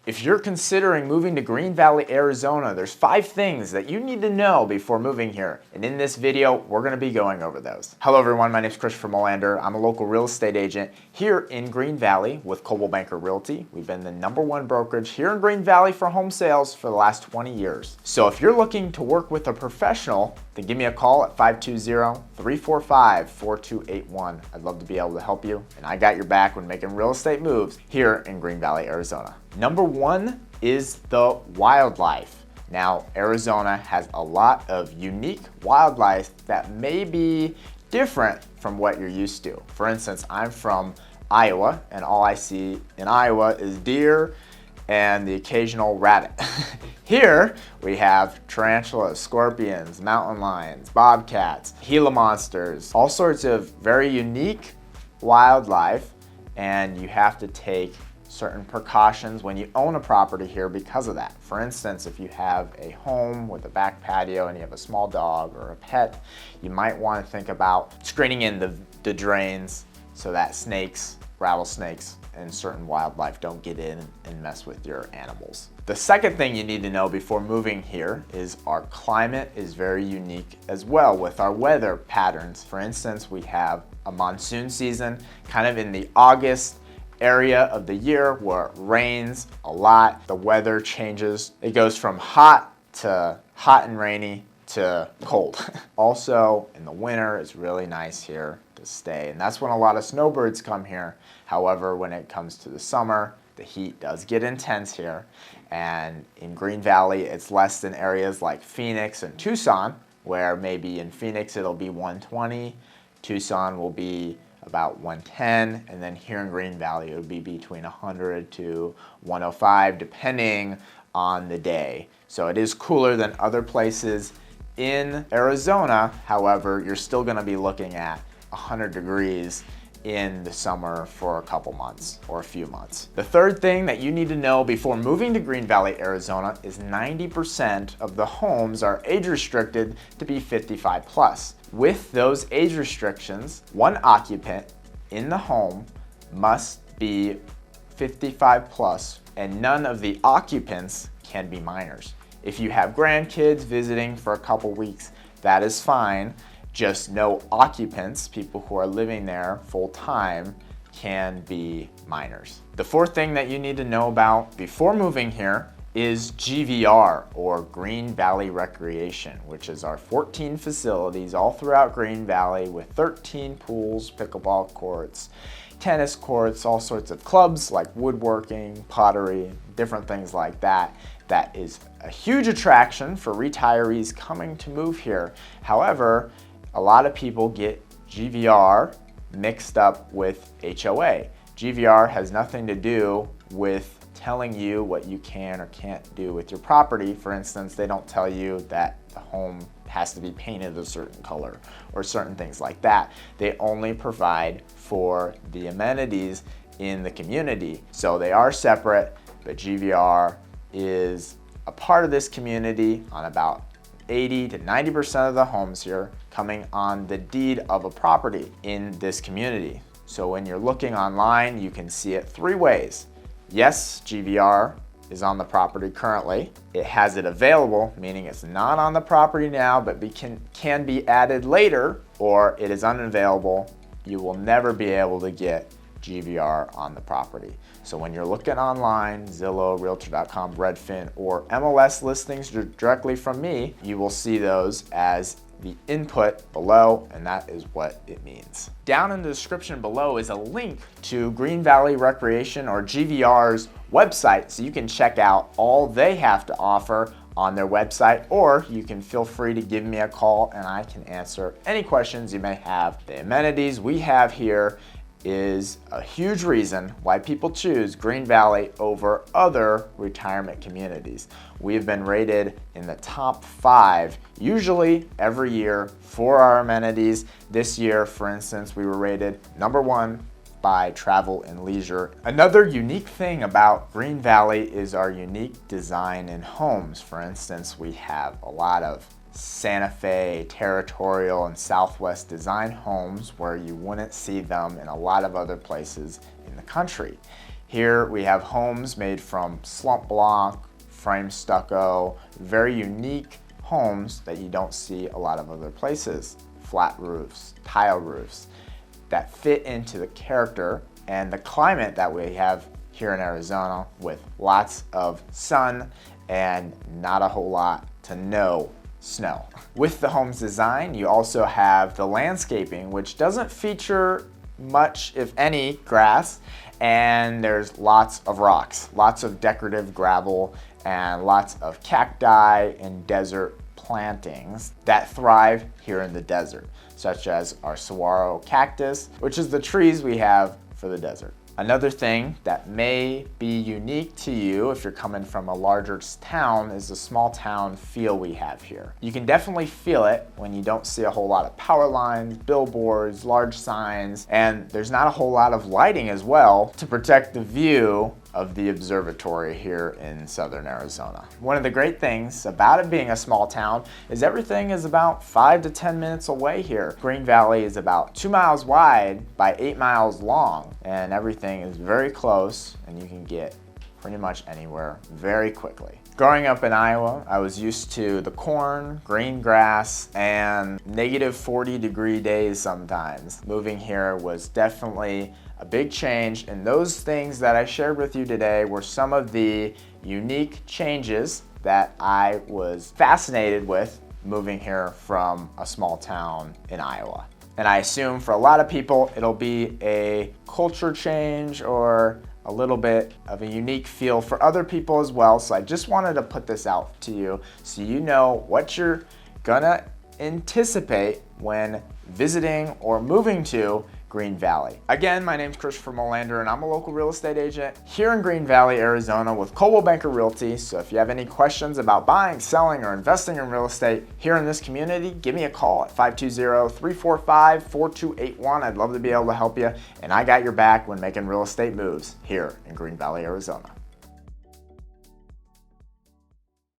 If you're considering moving to Green Valley, Arizona, there's 5 things that you need to know before moving here. And in this video, we're going to be going over those. Hello everyone, my name is Christopher Molander. I'm a local real estate agent here in Green Valley with Coldwell Banker Realty. We've been the #1 brokerage here in Green Valley for home sales for the last 20 years. So if you're looking to work with a professional, then give me a call at 520-345-4281. I'd love to be able to help you, and I got your back when making real estate moves here in Green Valley, Arizona. Number 1 is the wildlife. Now, Arizona has a lot of unique wildlife that may be different from what you're used to. For instance, I'm from Iowa, and all I see in Iowa is deer and the occasional rabbit. Here we have tarantulas, scorpions, mountain lions, bobcats, Gila monsters, all sorts of very unique wildlife, and you have to take certain precautions when you own a property here because of that. For instance, if you have a home with a back patio and you have a small dog or a pet, you might want to think about screening in the drains so that snakes, rattlesnakes, and certain wildlife don't get in and mess with your animals. The second thing you need to know before moving here is our climate is very unique as well with our weather patterns. For instance, we have a monsoon season kind of in the August area of the year where it rains a lot. The weather changes. It goes from hot and rainy to cold. Also, in the winter, it's really nice here to stay, and that's when a lot of snowbirds come here. However, when it comes to the summer, the heat does get intense here, and in Green Valley, it's less than areas like Phoenix and Tucson, where maybe in Phoenix it'll be 120, Tucson will be about 110, and then here in Green Valley it would be between 100 to 105 depending on the day. So it is cooler than other places in Arizona. However, you're still going to be looking at 100 degrees in the summer for a couple months or a few months. The third thing that you need to know before moving to Green Valley, Arizona is 90% of the homes are age restricted to be 55 plus. With those age restrictions, one occupant in the home must be 55 plus, and none of the occupants can be minors. If you have grandkids visiting for a couple weeks, that is fine. Just no occupants, people who are living there full time, can be minors. The fourth thing that you need to know about before moving here is GVR, or Green Valley Recreation, which is our 14 facilities all throughout Green Valley with 13 pools, pickleball courts, tennis courts, all sorts of clubs like woodworking, pottery, different things like that. That is a huge attraction for retirees coming to move here. However, a lot of people get GVR mixed up with HOA. GVR has nothing to do with telling you what you can or can't do with your property. For instance, they don't tell you that the home has to be painted a certain color or certain things like that. They only provide for the amenities in the community. So they are separate, but GVR is a part of this community on about 80 to 90% of the homes here coming on the deed of a property in this community. So when you're looking online, you can see it 3 ways. Yes, GVR is on the property currently. It has it available, meaning it's not on the property now, but can be added later, or it is unavailable. You will never be able to get GVR on the property. So when you're looking online, Zillow, Realtor.com, Redfin, or MLS listings directly from me, you will see those as the input below, and that is what it means. Down in the description below is a link to Green Valley Recreation, or GVR's website, so you can check out all they have to offer on their website, or you can feel free to give me a call and I can answer any questions you may have. The amenities we have here is a huge reason why people choose Green Valley over other retirement communities. We've been rated in the top 5 usually every year for our amenities. This year, for instance, we were rated #1 by Travel and Leisure. Another unique thing about Green Valley is our unique design in homes. For instance, we have a lot of Santa Fe, territorial, and Southwest design homes where you wouldn't see them in a lot of other places in the country. Here we have homes made from slump block, frame stucco, very unique homes that you don't see a lot of other places. Flat roofs, tile roofs that fit into the character and the climate that we have here in Arizona, with lots of sun and not a whole lot to no snow. With the home's design, you also have the landscaping, which doesn't feature much, if any, grass, and there's lots of rocks, lots of decorative gravel, and lots of cacti and desert plantings that thrive here in the desert, such as our saguaro cactus, which is the trees we have for the desert. Another thing that may be unique to you if you're coming from a larger town is the small town feel we have here. You can definitely feel it when you don't see a whole lot of power lines, billboards, large signs, and there's not a whole lot of lighting as well to protect the view of the observatory here in southern Arizona. One of the great things about it being a small town is everything is about 5 to 10 minutes away here. Green Valley is about 2 miles wide by 8 miles long, and everything is very close and you can get pretty much anywhere very quickly. Growing up in Iowa, I was used to the corn, green grass, and negative 40-degree days sometimes. Moving here was definitely a big change, and those things that I shared with you today were some of the unique changes that I was fascinated with moving here from a small town in Iowa. And I assume for a lot of people, it'll be a culture change or a little bit of a unique feel for other people as well. So I just wanted to put this out to you so you know what you're gonna anticipate when visiting or moving to Green Valley. Again, my name's Christopher Molander and I'm a local real estate agent here in Green Valley, Arizona with Coldwell Banker Realty. So if you have any questions about buying, selling, or investing in real estate here in this community, give me a call at 520-345-4281. I'd love to be able to help you, and I got your back when making real estate moves here in Green Valley, Arizona.